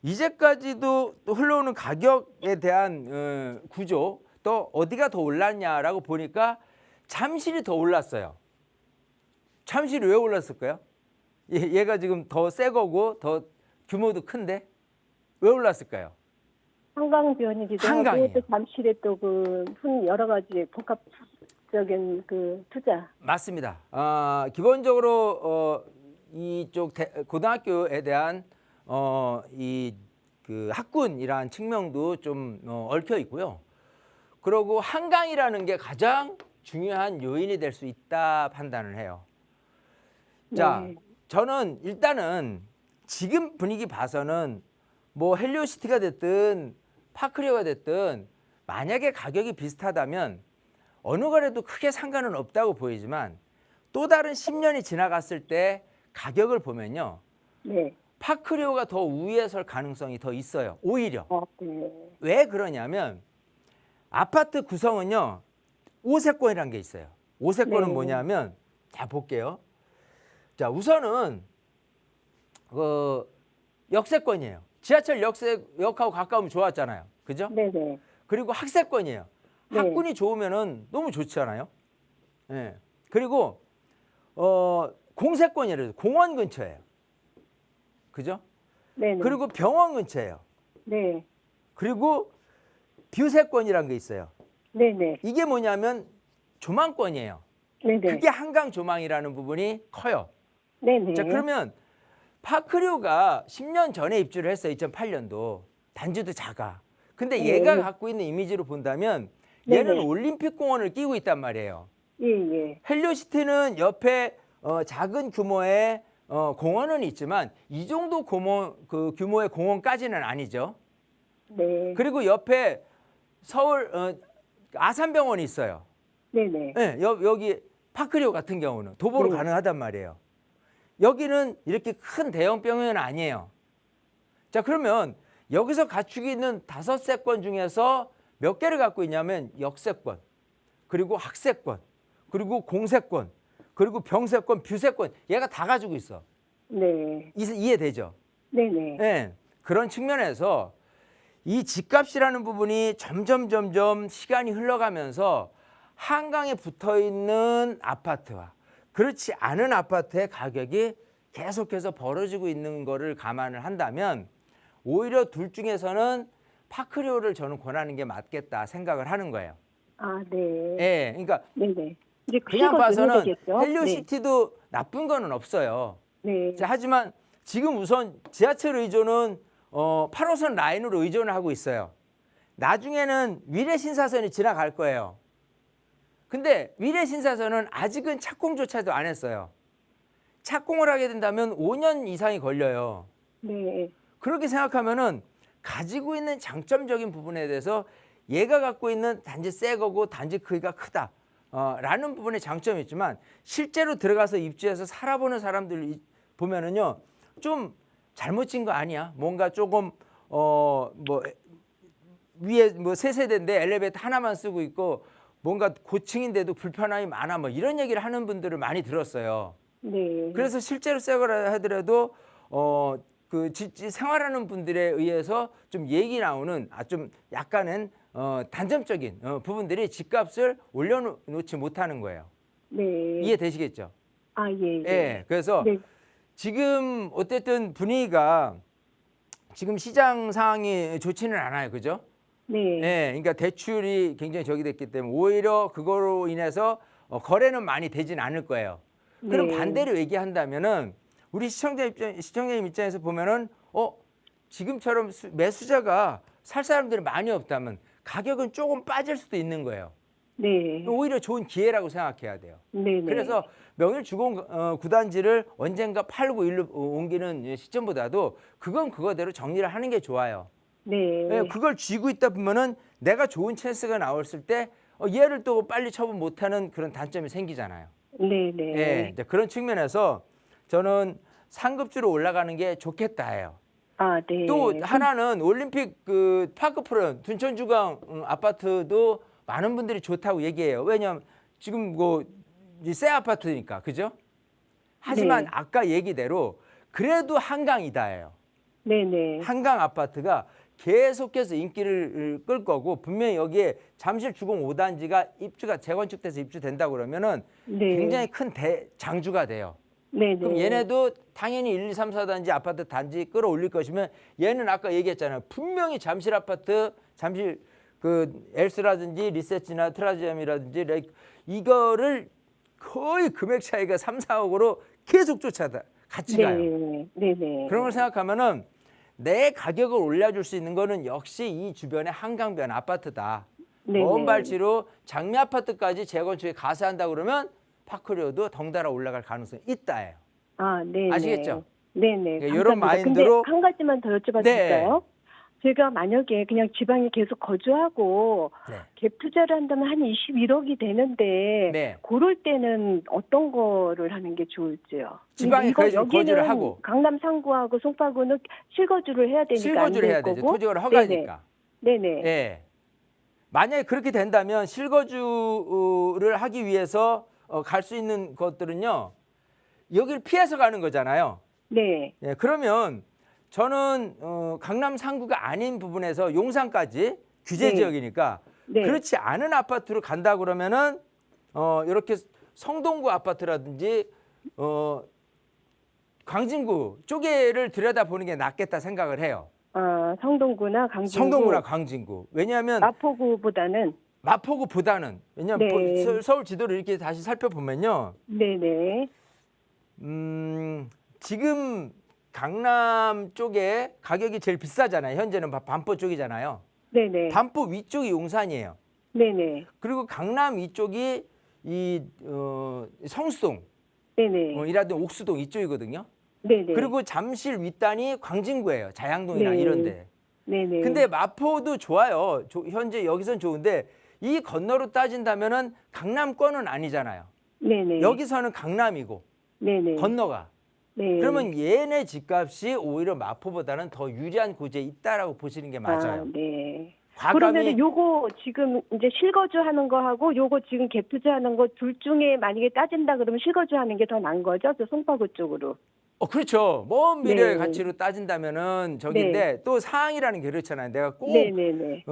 이제까지도 또 흘러오는 가격에 대한 구조, 또 어디가 더 올랐냐라고 보니까 잠실이 더 올랐어요. 잠실이 왜 올랐을까요? 얘가 지금 더 새 거고 더 규모도 큰데 왜 올랐을까요? 한강변이기도 한강이에요. 하고 또 잠실에 또 여러 가지 복합적인 투자. 맞습니다. 기본적으로 이쪽 고등학교에 대한 그 학군이라는 측면도 좀 얽혀 있고요. 그리고 한강이라는 게 가장 중요한 요인이 될 수 있다 판단을 해요. 자, 네. 저는 일단은 지금 분위기 봐서는 뭐 헬리오시티가 됐든 파크리오가 됐든 만약에 가격이 비슷하다면 어느 거라도 크게 상관은 없다고 보이지만 또 다른 10년이 지나갔을 때 가격을 보면요. 네. 파크리오가 더 우위에 설 가능성이 더 있어요. 오히려. 네. 왜 그러냐면 아파트 구성은요. 5세권이라는 게 있어요. 5세권은 네. 뭐냐면 자 볼게요. 자, 우선은 역세권이에요. 지하철 역하고 가까우면 좋았잖아요. 그죠? 네네. 그리고 학세권이에요. 네. 학군이 좋으면은 너무 좋잖아요. 예. 그리고 공세권이래요. 공원 근처예요. 그죠? 네네. 그리고 병원 근처예요. 네. 그리고 뷰세권이라는 게 있어요. 네네. 이게 뭐냐면 조망권이에요. 네네. 그게 한강 조망이라는 부분이 커요. 네네. 자, 그러면 파크리오가 10년 전에 입주를 했어요. 2008년도. 단지도 작아. 근데 네. 얘가 갖고 있는 이미지로 본다면 얘는 네네. 올림픽 공원을 끼고 있단 말이에요. 예예. 헬리오시티는 옆에 작은 규모의 공원은 있지만 이 정도 규모의 공원까지는 아니죠. 네. 그리고 옆에 서울 아산병원이 있어요. 네네. 네, 여기 파크리오 같은 경우는 도보로 네. 가능하단 말이에요. 여기는 이렇게 큰 대형 병원은 아니에요. 자, 그러면 여기서 갖추고 있는 5세권 중에서 몇 개를 갖고 있냐면 역세권, 그리고 학세권, 그리고 공세권, 그리고 병세권, 뷰세권 얘가 다 가지고 있어. 네. 이해되죠? 네네. 네. 그런 측면에서 이 집값이라는 부분이 점점 시간이 흘러가면서 한강에 붙어 있는 아파트와 그렇지 않은 아파트의 가격이 계속해서 벌어지고 있는 거를 감안을 한다면 오히려 둘 중에서는 파크리오를 저는 권하는 게 맞겠다 생각을 하는 거예요. 아, 네. 예, 그러니까 네네. 이제 그냥 그거 봐서는 되겠죠? 헬리오시티도 나쁜 거는 없어요. 네. 자, 하지만 지금 우선 지하철 의존은 8호선 라인으로 의존을 하고 있어요. 나중에는 위례신사선이 지나갈 거예요. 근데 위례신사선은 아직은 착공조차도 안 했어요. 착공을 하게 된다면 5년 이상이 걸려요. 네. 그렇게 생각하면은 가지고 있는 장점적인 부분에 대해서 얘가 갖고 있는 단지 새 거고 단지 크기가 크다. 라는 부분에 장점이 있지만 실제로 들어가서 입주해서 살아보는 사람들 보면은요 좀 잘못 진 거 아니야? 뭔가 조금 뭐 위에 뭐 세 세대인데 엘리베이터 하나만 쓰고 있고 뭔가 고층인데도 불편함이 많아 뭐 이런 얘기를 하는 분들을 많이 들었어요. 네. 그래서 실제로 새 거라 하더라도 그 생활하는 분들에 의해서 좀 얘기 나오는 좀 약간은 단점적인 부분들이 집값을 올려놓지 못하는 거예요. 네. 이해되시겠죠? 아, 예. 예. 그래서 네. 지금 어쨌든 분위기가 지금 시장 상황이 좋지는 않아요. 그죠? 네. 예. 그러니까 대출이 굉장히 저기 됐기 때문에 오히려 그거로 인해서 거래는 많이 되진 않을 거예요. 그럼 네. 반대로 얘기한다면은 우리 시청자님 입장에서 보면은 지금처럼 매수자가 살 사람들이 많이 없다면 가격은 조금 빠질 수도 있는 거예요. 네. 오히려 좋은 기회라고 생각해야 돼요. 네. 그래서 명일주공 구단지를 언젠가 팔고 일로 옮기는 시점보다도 그건 그거대로 정리를 하는 게 좋아요. 네. 예, 그걸 쥐고 있다 보면은 내가 좋은 찬스가 나왔을 때 얘를 또 빨리 처분 못하는 그런 단점이 생기잖아요. 네. 네. 예, 이제 그런 측면에서 저는 상급주로 올라가는 게 좋겠다 해요. 아, 네. 또 하나는 올림픽 그 파크프로 둔천주강 아파트도 많은 분들이 좋다고 얘기해요. 왜냐하면 지금 뭐 새 아파트니까 그죠? 하지만 네. 아까 얘기대로 그래도 한강이다예요. 네. 네. 한강 아파트가 계속해서 인기를 끌 거고 분명히 여기에 잠실 주공 5단지가 입주가 재건축돼서 입주된다고 그러면은 네. 굉장히 큰 대장주가 돼요. 네. 그럼 네. 얘네도 당연히 1, 2, 3, 4단지 아파트 단지 끌어올릴 것이면 얘는 아까 얘기했잖아요. 분명히 잠실 아파트, 잠실 그 엘스라든지 리세츠나 트라지엄이라든지 이거를 거의 금액 차이가 3, 4억으로 계속 같이 가요. 네. 네. 그런 걸 생각하면은 내 가격을 올려줄 수 있는 거는 역시 이 주변의 한강변 아파트다. 네. 먼 발치로 장미 아파트까지 재건축에 가세한다 그러면 파크료도 덩달아 올라갈 가능성이 있다예요. 아, 네. 아시겠죠? 네. 네. 예, 이런 감사합니다. 마인드로- 근데 한 가지만 더 여쭤봐도 네. 될까요? 제가 만약에 그냥 지방에 계속 거주하고 네. 갭 투자를 한다면 한 21억이 되는데 네. 그럴 때는 어떤 거를 하는 게 좋을지요? 지방에 여기는 거주를 하고 강남 상구하고 송파구는 실거주를 해야 되니까 실거주를 해야 되죠. 토지가 허가니까. 네네. 예. 만약에 그렇게 된다면 실거주를 하기 위해서 갈 수 있는 것들은요. 여기를 피해서 가는 거잖아요. 네. 예, 그러면 저는 강남 상구가 아닌 부분에서 용산까지 규제 네. 지역이니까 네. 그렇지 않은 아파트로 간다 그러면은 이렇게 성동구 아파트라든지 광진구 쪽에를 들여다보는 게 낫겠다 생각을 해요. 아, 성동구나 강진구. 성동구나 광진구. 왜냐하면 마포구보다는 마포구보다는 왜냐하면 네. 서울 지도를 이렇게 다시 살펴보면요. 네네. 지금 강남 쪽에 가격이 제일 비싸잖아요. 현재는 반포 쪽이잖아요. 네네. 반포 위쪽이 용산이에요. 네네. 그리고 강남 이쪽이 이 성수동, 네네. 이라든 옥수동 이쪽이거든요. 네네. 그리고 잠실 윗단이 광진구예요. 자양동이나 네. 이런데. 네네. 근데 마포도 좋아요. 현재 여기선 좋은데 이 건너로 따진다면은 강남권은 아니잖아요. 네네. 여기서는 강남이고 네네. 건너가. 네. 그러면 얘네 집값이 오히려 마포보다는 더 유리한 고지에 있다라고 보시는 게 맞아요. 아, 네. 과감히 그러면 요거 지금 이제 실거주하는 거하고 요거 지금 갭 투자하는 거 둘 중에 만약에 따진다 그러면 실거주하는 게 더 나은 거죠? 저 송파구 쪽으로. 그렇죠. 먼 미래의 네. 가치로 따진다면은 저긴데 또 상황이라는 게 그렇잖아요. 내가 꼭 네네네.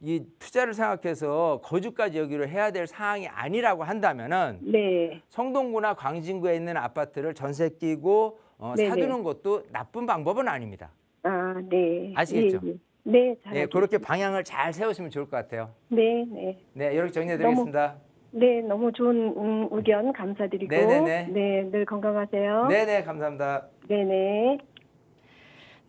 이 투자를 생각해서 거주까지 여기로 해야 될 상황이 아니라고 한다면은 네. 성동구나 광진구에 있는 아파트를 전세 끼고 네네. 사두는 것도 나쁜 방법은 아닙니다. 아, 네. 아시겠죠? 예, 예. 네, 잘 네, 알겠습니다. 그렇게 방향을 잘 세우시면 좋을 것 같아요. 네, 네. 네, 이렇게 정리해드리겠습니다. 네, 너무 좋은 의견 감사드리고. 네네네. 네, 늘 건강하세요. 네네, 감사합니다. 네네.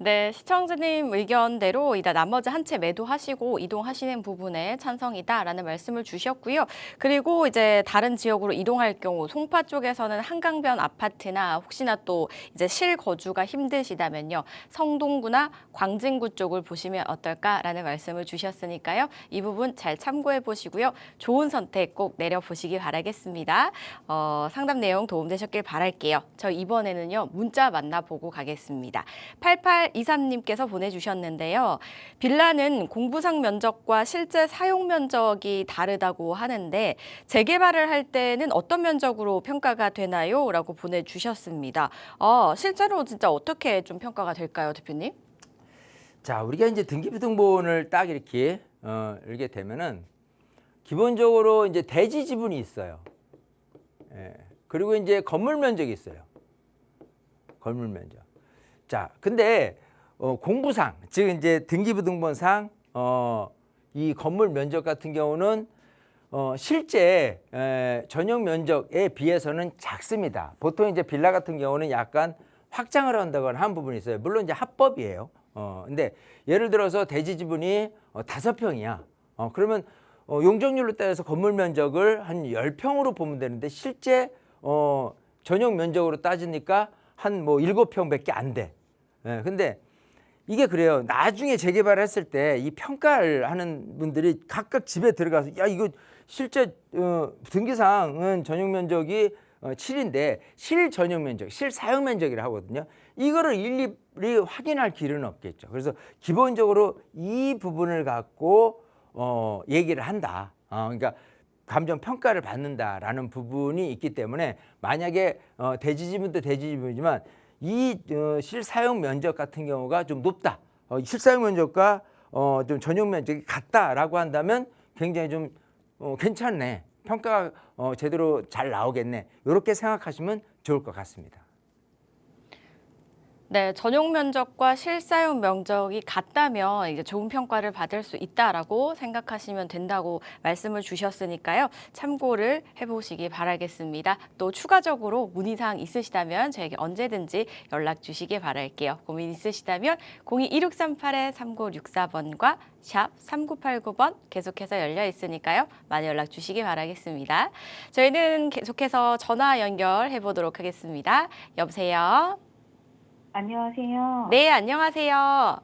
네, 시청자님 의견대로 이제 나머지 한 채 매도하시고 이동하시는 부분에 찬성이다라는 말씀을 주셨고요. 그리고 이제 다른 지역으로 이동할 경우 송파 쪽에서는 한강변 아파트나 혹시나 또 이제 실거주가 힘드시다면요. 성동구나 광진구 쪽을 보시면 어떨까라는 말씀을 주셨으니까요. 이 부분 잘 참고해 보시고요. 좋은 선택 꼭 내려보시기 바라겠습니다. 상담 내용 도움되셨길 바랄게요. 저 이번에는요. 문자 만나보고 가겠습니다. 8823님께서 보내주셨는데요. 빌라는 공부상 면적과 실제 사용 면적이 다르다고 하는데 재개발을 할 때는 어떤 면적으로 평가가 되나요? 라고 보내주셨습니다. 실제로 진짜 어떻게 좀 평가가 될까요, 대표님? 자, 우리가 이제 등기부등본을 딱 이렇게 읽게 되면은 기본적으로 이제 대지 지분이 있어요. 예. 그리고 이제 건물 면적이 있어요. 건물 면적. 자, 근데 공부상, 즉 이제 등기부등본상 이 건물 면적 같은 경우는 실제 전용 면적에 비해서는 작습니다. 보통 이제 빌라 같은 경우는 약간 확장을 한다거나 한 부분이 있어요. 물론 이제 합법이에요. 근데 예를 들어서 대지 지분이 5평이야. 그러면 용적률로 따져서 건물 면적을 한 10평으로 보면 되는데 실제 전용 면적으로 따지니까 한 뭐 7평밖에 안 돼. 예, 근데 이게 그래요. 나중에 재개발을 했을 때 이 평가를 하는 분들이 각각 집에 들어가서 야, 이거 실제 등기상은 전용 면적이 7인데 실 전용 면적, 실 사용 면적이라 하거든요. 이거를 일일이 확인할 길은 없겠죠. 그래서 기본적으로 이 부분을 갖고 얘기를 한다. 그러니까 감정 평가를 받는다라는 부분이 있기 때문에 만약에 대지 지분도 대지 지분이지만 이 실사용 면적 같은 경우가 좀 높다. 실사용 면적과 좀 전용 면적이 같다라고 한다면 굉장히 좀 괜찮네. 평가가 제대로 잘 나오겠네. 이렇게 생각하시면 좋을 것 같습니다. 네, 전용 면적과 실사용 면적이 같다면 이제 좋은 평가를 받을 수 있다라고 생각하시면 된다고 말씀을 주셨으니까요. 참고를 해보시기 바라겠습니다. 또 추가적으로 문의사항 있으시다면 저에게 언제든지 연락 주시기 바랄게요. 고민 있으시다면 02-1638-3964번과 샵 3989번 계속해서 열려 있으니까요. 많이 연락 주시기 바라겠습니다. 저희는 계속해서 전화 연결해 보도록 하겠습니다. 여보세요? 안녕하세요. 네, 안녕하세요.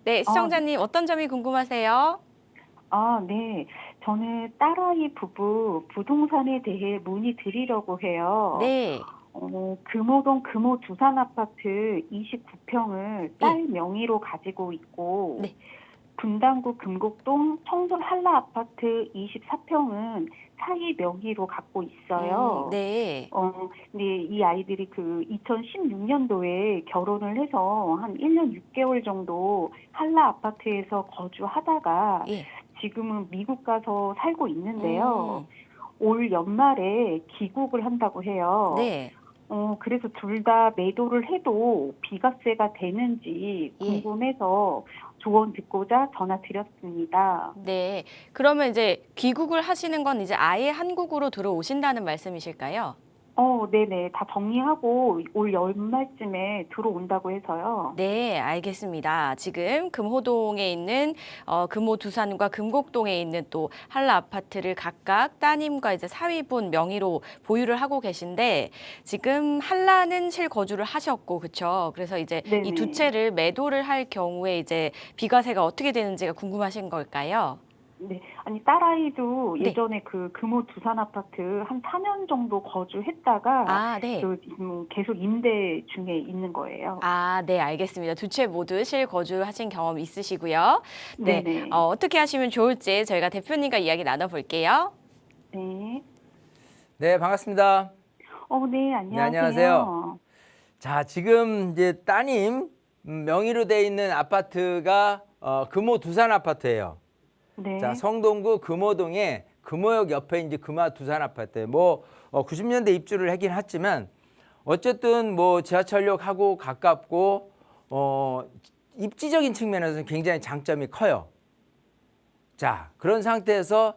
네, 시청자님 어떤 점이 궁금하세요? 네. 저는 딸아이 부부 부동산에 대해 문의드리려고 해요. 네, 금호동 금호 두산 아파트 29평을 딸 명의로 가지고 있고, 네. 분당구 금곡동 청솔 한라 아파트 24평은 사위 명의로 갖고 있어요. 네. 근데 이 아이들이 그 2016년도에 결혼을 해서 한 1년 6개월 정도 한라 아파트에서 거주하다가 예. 지금은 미국 가서 살고 있는데요. 올 연말에 귀국을 한다고 해요. 네. 그래서 둘 다 매도를 해도 비과세가 되는지 예. 궁금해서 조언 듣고자 전화 드렸습니다. 네. 그러면 이제 귀국을 하시는 건 이제 아예 한국으로 들어오신다는 말씀이실까요? 네네. 다 정리하고 올 연말쯤에 들어온다고 해서요. 네, 알겠습니다. 지금 금호동에 있는 금호 두산과 금곡동에 있는 또 한라 아파트를 각각 따님과 이제 사위분 명의로 보유를 하고 계신데 지금 한라는 실거주를 하셨고 그렇죠. 그래서 이제 네네. 이 두 채를 매도를 할 경우에 이제 비과세가 어떻게 되는지가 궁금하신 걸까요? 네. 아니, 딸아이도 네. 예전에 그 금호 두산 아파트 한 4년 정도 거주했다가 네. 계속 임대 중에 있는 거예요. 네, 알겠습니다. 두 채 모두 실거주하신 경험 있으시고요. 네, 네네. 어떻게 하시면 좋을지 저희가 대표님과 이야기 나눠볼게요. 네. 네, 반갑습니다. 네, 안녕하세요. 네, 안녕하세요. 자, 지금 이제 따님 명의로 돼 있는 아파트가 금호 두산 아파트예요. 네. 자, 성동구 금호동에 금호역 옆에 이제 금화 두산 아파트. 뭐 90년대 입주를 하긴 했지만 어쨌든 뭐 지하철역하고 가깝고 입지적인 측면에서는 굉장히 장점이 커요. 자, 그런 상태에서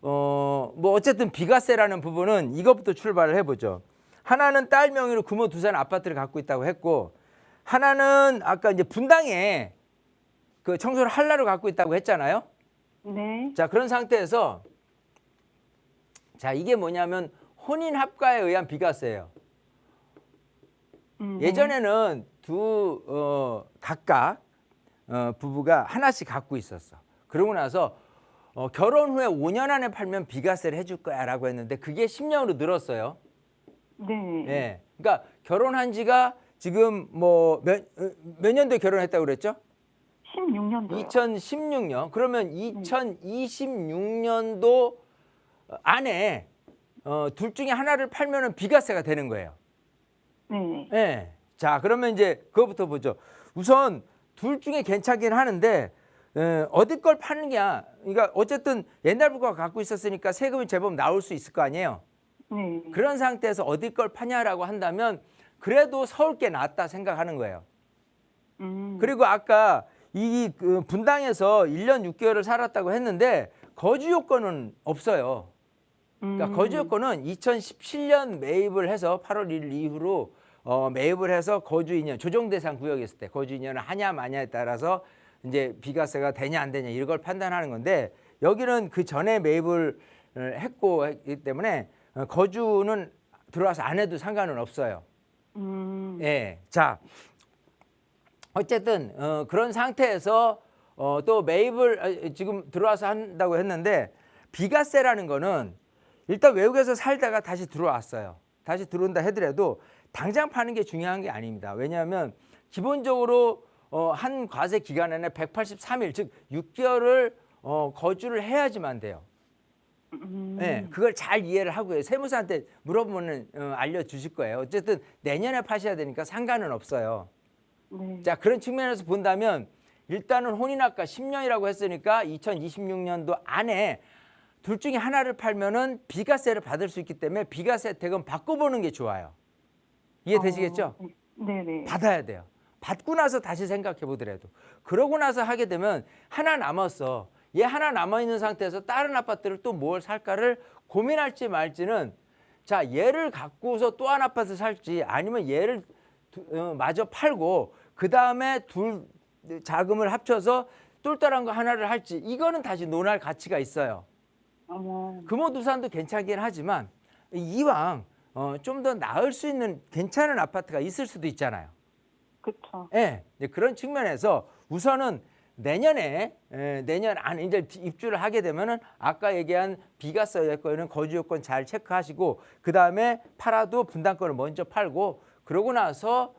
뭐 어쨌든 비과세라는 부분은 이것부터 출발을 해보죠. 하나는 딸 명의로 금호 두산 아파트를 갖고 있다고 했고 하나는 아까 이제 분당에 그 청소를 한라로 갖고 있다고 했잖아요. 네. 자, 그런 상태에서 자, 이게 뭐냐면 혼인 합가에 의한 비과세예요. 예전에는 각각 부부가 하나씩 갖고 있었어. 그러고 나서 결혼 후에 5년 안에 팔면 비과세를 해줄 거야라고 했는데 그게 10년으로 늘었어요. 네. 예. 그러니까 결혼한 지가 지금 뭐 몇 년도에 결혼했다고 그랬죠? 16년도요. 2016년. 그러면 2026년도 안에 둘 중에 하나를 팔면은 비과세가 되는 거예요. 네. 예. 자, 그러면 이제 그거부터 보죠. 우선 둘 중에 괜찮긴 하는데 어디 걸 파는 게야. 그러니까 어쨌든 옛날부터 갖고 있었으니까 세금이 제법 나올 수 있을 거 아니에요. 네. 그런 상태에서 어디 걸 파냐라고 한다면 그래도 서울 게 낫다 생각하는 거예요. 그리고 아까 그 분당에서 1년 6개월을 살았다고 했는데 거주 요건은 없어요. 그러니까 거주 요건은 2017년 매입을 해서 8월 1일 이후로 매입을 해서 거주 2년 조정 대상 구역에 있을 때 거주 2년을 하냐 마냐에 따라서 이제 비과세가 되냐 안 되냐 이런 걸 판단하는 건데 여기는 그 전에 매입을 했고 했기 때문에 거주는 들어와서 안 해도 상관은 없어요. 예. 자, 어쨌든 그런 상태에서 또 매입을 지금 들어와서 한다고 했는데 비과세라는 거는 일단 외국에서 살다가 다시 들어왔어요. 다시 들어온다 하더라도 당장 파는 게 중요한 게 아닙니다. 왜냐하면 기본적으로 한 과세 기간 안에 183일 즉 6개월을 거주를 해야지만 돼요. 네, 그걸 잘 이해를 하고요. 세무사한테 물어보면 알려주실 거예요. 어쨌든 내년에 파셔야 되니까 상관은 없어요. 네. 자, 그런 측면에서 본다면 일단은 혼인학가 10년이라고 했으니까 2026년도 안에 둘 중에 하나를 팔면은 비과세를 받을 수 있기 때문에 비과세 혜택은 바꿔보는 게 좋아요. 이해되시겠죠? 네네. 받아야 돼요. 받고 나서 다시 생각해 보더라도. 그러고 나서 하게 되면 하나 남았어. 얘 하나 남아있는 상태에서 다른 아파트를 또 뭘 살까를 고민할지 말지는 자, 얘를 갖고서 또 한 아파트 살지 아니면 얘를 마저 팔고 그 다음에 둘 자금을 합쳐서 똘똘한 거 하나를 할지 이거는 다시 논할 가치가 있어요. 금호두산도 괜찮긴 하지만 이왕 좀 더 나을 수 있는 괜찮은 아파트가 있을 수도 있잖아요. 그렇죠. 예, 네, 그런 측면에서 우선은 내년 안에 이제 입주를 하게 되면은 아까 얘기한 비과세 여건은 거주 요건 잘 체크하시고 그 다음에 팔아도 분당권을 먼저 팔고 그러고 나서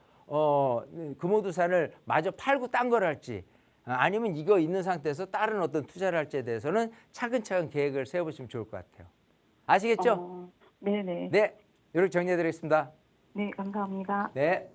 금호두산을 마저 팔고 딴 걸 할지 아니면 이거 있는 상태에서 다른 어떤 투자를 할지에 대해서는 차근차근 계획을 세워보시면 좋을 것 같아요. 아시겠죠? 네네. 네, 이렇게 정리해드리겠습니다. 네, 감사합니다. 네.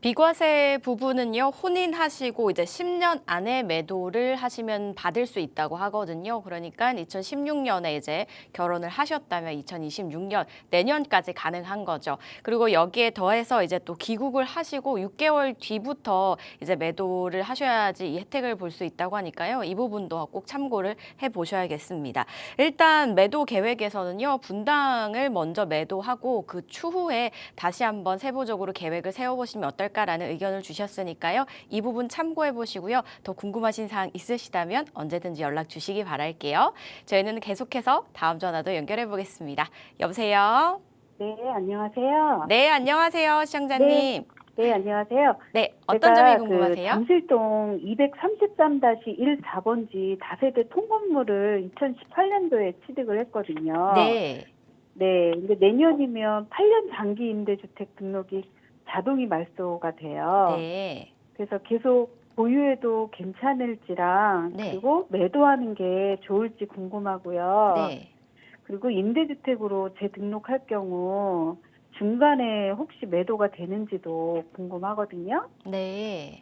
비과세 부분은요, 혼인하시고 이제 10년 안에 매도를 하시면 받을 수 있다고 하거든요. 그러니까 2016년에 이제 결혼을 하셨다면 2026년 내년까지 가능한 거죠. 그리고 여기에 더해서 이제 또 귀국을 하시고 6개월 뒤부터 이제 매도를 하셔야지 이 혜택을 볼 수 있다고 하니까요. 이 부분도 꼭 참고를 해 보셔야겠습니다. 일단 매도 계획에서는요, 분당을 먼저 매도하고 그 추후에 다시 한번 세부적으로 계획을 세워보시면 어떨까요? 라는 의견을 주셨으니까요. 이 부분 참고해 보시고요. 더 궁금하신 사항 있으시다면 언제든지 연락 주시기 바랄게요. 저희는 계속해서 다음 전화도 연결해 보겠습니다. 여보세요? 네, 안녕하세요. 네, 안녕하세요. 시청자님. 네, 안녕하세요. 네, 어떤 점이 궁금하세요? 그 잠실동 233-1 4번지 다세대 통건물을 2018년도에 취득을 했거든요. 네. 네, 근데 내년이면 8년 장기 임대주택 등록이 자동이 말소가 돼요. 네. 그래서 계속 보유해도 괜찮을지랑 네. 그리고 매도하는 게 좋을지 궁금하고요. 네. 그리고 임대주택으로 재등록할 경우 중간에 혹시 매도가 되는지도 궁금하거든요. 네. 네.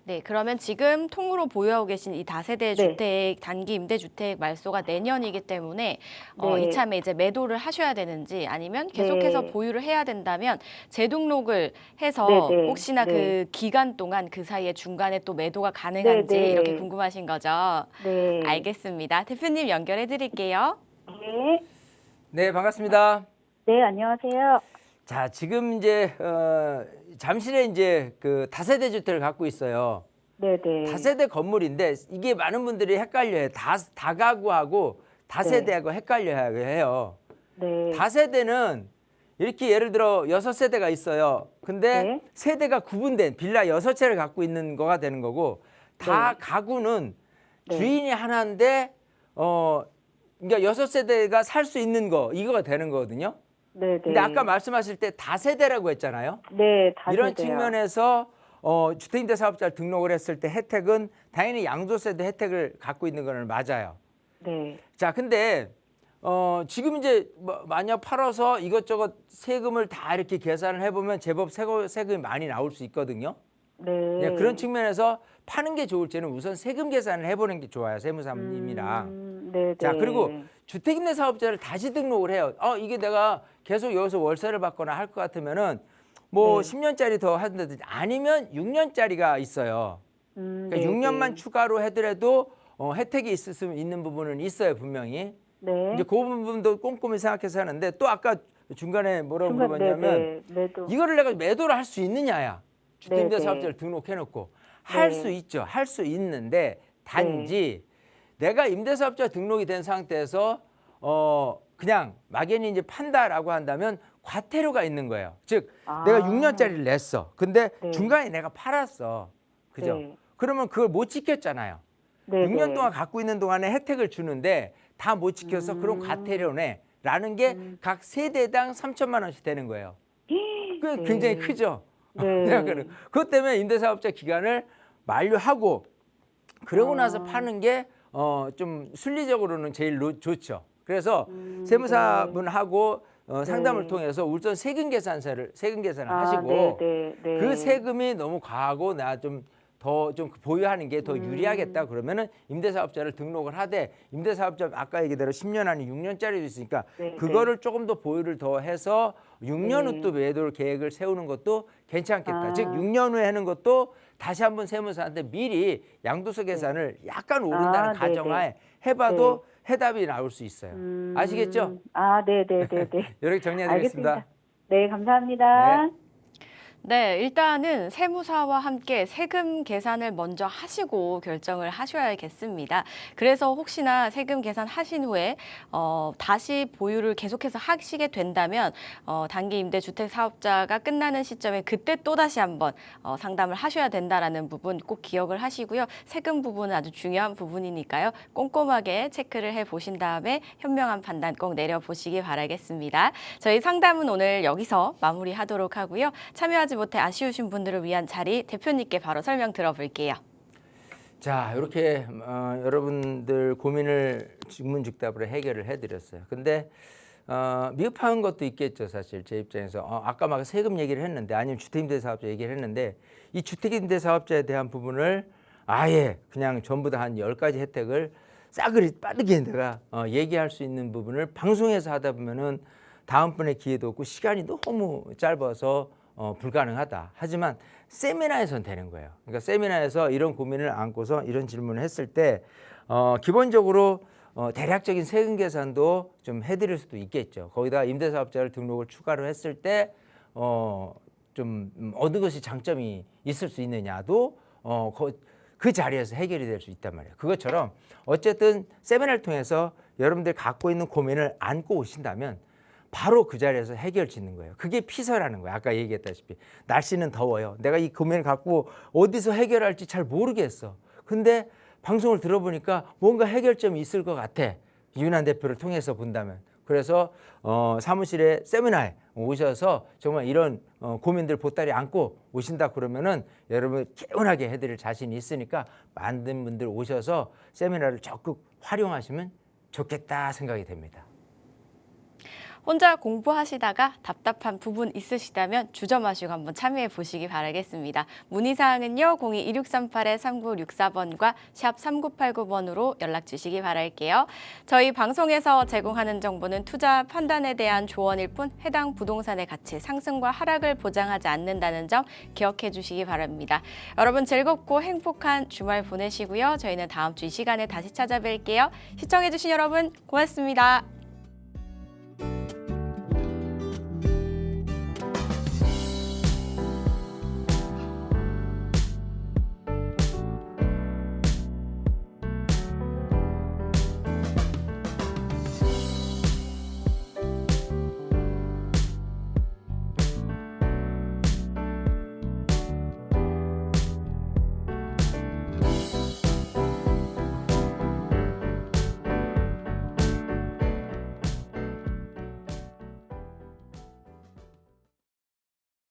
네, 그러면 지금 통으로 보유하고 계신 이 다세대 네. 주택, 단기 임대주택 말소가 내년이기 때문에 네. 이참에 이제 매도를 하셔야 되는지 아니면 계속해서 네. 보유를 해야 된다면 재등록을 해서 네, 네. 혹시나 네. 그 기간 동안 그 사이에 중간에 또 매도가 가능한지 네, 네. 이렇게 궁금하신 거죠? 네. 알겠습니다. 대표님 연결해 드릴게요. 네. 네, 반갑습니다. 네, 안녕하세요. 자, 지금 이제 잠실에 이제 그 다세대 주택을 갖고 있어요. 네네. 다세대 건물인데 이게 많은 분들이 헷갈려요. 다가구하고 다세대하고 헷갈려야 해요. 네. 다세대는 이렇게 예를 들어 6세대가 있어요. 근데 네. 세대가 구분된 빌라 6채를 갖고 있는 거가 되는 거고 다가구는 네. 주인이 하나인데 그러니까 6세대가 살 수 있는 거 이거가 되는 거거든요. 네네. 근데 아까 말씀하실 때 다세대라고 했잖아요. 네, 다세대요. 이런 측면에서 주택임대사업자를 등록을 했을 때 혜택은 당연히 양도세대 혜택을 갖고 있는 거는 맞아요. 네. 자, 근데 지금 이제 만약 팔아서 이것저것 세금을 다 이렇게 계산을 해보면 제법 세금이 많이 나올 수 있거든요. 네. 네, 그런 측면에서 파는 게 좋을지는 우선 세금 계산을 해보는 게 좋아요, 세무사님이랑. 네네. 자, 그리고 주택임대사업자를 다시 등록을 해요. 이게 내가 계속 여기서 월세를 받거나 할 것 같으면은 뭐 네. 10년짜리 더 한다든지 아니면 6년짜리가 있어요. 그러니까 네네. 6년만 추가로 해더라도 혜택이 있는 부분은 있어요, 분명히. 네. 이제 그 부분도 꼼꼼히 생각해서 하는데 또 아까 중간에 뭐라고 중간, 물어봤냐면 네네. 매도. 이거를 내가 매도를 할 수 있느냐야. 주택임대사업자를 네네. 등록해놓고 할 네. 수 있죠. 할 수 있는데 단지 내가 임대사업자 등록이 된 상태에서 그냥 막연히 이제 판다라고 한다면 과태료가 있는 거예요. 즉 내가 6년짜리를 냈어. 근데 네. 중간에 내가 팔았어. 그죠? 네. 그러면 그걸 못 지켰잖아요. 네네. 6년 동안 갖고 있는 동안에 혜택을 주는데 다 못 지켜서 그럼 과태료네라는 게 각 세대당 3천만 원씩 되는 거예요. 그 네. 굉장히 크죠. 네. 그것 때문에 임대사업자 기간을 만료하고 그러고 나서 파는 게 좀 순리적으로는 제일 좋죠. 그래서 세무사분하고 상담을 네. 통해서 우선 세금 계산을 하시고 네. 그 세금이 너무 과하고 나 좀 더 좀 보유하는 게 더 유리하겠다 그러면은 임대사업자를 등록을 하되 임대사업자 아까 얘기대로 10년 아니 6년짜리도 있으니까 네, 그거를 조금 더 보유를 더 해서 6년 후 또 매도 계획을 세우는 것도 괜찮겠다. 즉 6년 후에 하는 것도 다시 한번 세무사한테 미리 양도세 계산을 약간 오른다는 네네. 가정하에 해봐도 해답이 나올 수 있어요. 아시겠죠? 네네네네. 이렇게 정리해드리겠습니다. 알겠습니다. 네, 감사합니다. 네. 네, 일단은 세무사와 함께 세금 계산을 먼저 하시고 결정을 하셔야겠습니다. 그래서 혹시나 세금 계산하신 후에 다시 보유를 계속해서 하시게 된다면 단기 임대 주택 사업자가 끝나는 시점에 그때 또 다시 한번 상담을 하셔야 된다라는 부분 꼭 기억을 하시고요. 세금 부분은 아주 중요한 부분이니까요. 꼼꼼하게 체크를 해 보신 다음에 현명한 판단 꼭 내려보시기 바라겠습니다. 저희 상담은 오늘 여기서 마무리하도록 하고요. 참여하지 못해 아쉬우신 분들을 위한 자리 대표님께 바로 설명 들어볼게요. 자, 이렇게 여러분들 고민을 직문즉답으로 해결을 해드렸어요. 근데 미흡한 것도 있겠죠, 사실 제 입장에서. 아까 막 세금 얘기를 했는데 아니면 주택임대사업자 얘기를 했는데 이 주택임대사업자에 대한 부분을 아예 그냥 전부 다 한 10가지 혜택을 싸그리 빠르게 내가 얘기할 수 있는 부분을 방송에서 하다 보면은 다음번에 기회도 없고 시간이 너무 짧아서 불가능하다. 하지만 세미나에선 되는 거예요. 그러니까 세미나에서 이런 고민을 안고서 이런 질문을 했을 때 기본적으로 대략적인 세금 계산도 좀 해드릴 수도 있겠죠. 거기다 임대사업자를 등록을 추가로 했을 때 좀 어느 것이 장점이 있을 수 있느냐도 그 자리에서 해결이 될 수 있단 말이에요. 그것처럼 어쨌든 세미나를 통해서 여러분들 갖고 있는 고민을 안고 오신다면 바로 그 자리에서 해결 짓는 거예요. 그게 피서라는 거예요. 아까 얘기했다시피 날씨는 더워요. 내가 이 고민을 갖고 어디서 해결할지 잘 모르겠어. 근데 방송을 들어보니까 뭔가 해결점이 있을 것 같아. 윤한 대표를 통해서 본다면. 그래서 사무실에 세미나에 오셔서 정말 이런 고민들 보따리 안고 오신다 그러면은 여러분 개운하게 해드릴 자신이 있으니까 많은 분들 오셔서 세미나를 적극 활용하시면 좋겠다 생각이 됩니다. 혼자 공부하시다가 답답한 부분 있으시다면 주저마시고 한번 참여해 보시기 바라겠습니다. 문의사항은요. 02-2638-3964번과 샵 3989번으로 연락 주시기 바랄게요. 저희 방송에서 제공하는 정보는 투자 판단에 대한 조언일 뿐 해당 부동산의 가치 상승과 하락을 보장하지 않는다는 점 기억해 주시기 바랍니다. 여러분 즐겁고 행복한 주말 보내시고요. 저희는 다음 주 이 시간에 다시 찾아뵐게요. 시청해 주신 여러분 고맙습니다.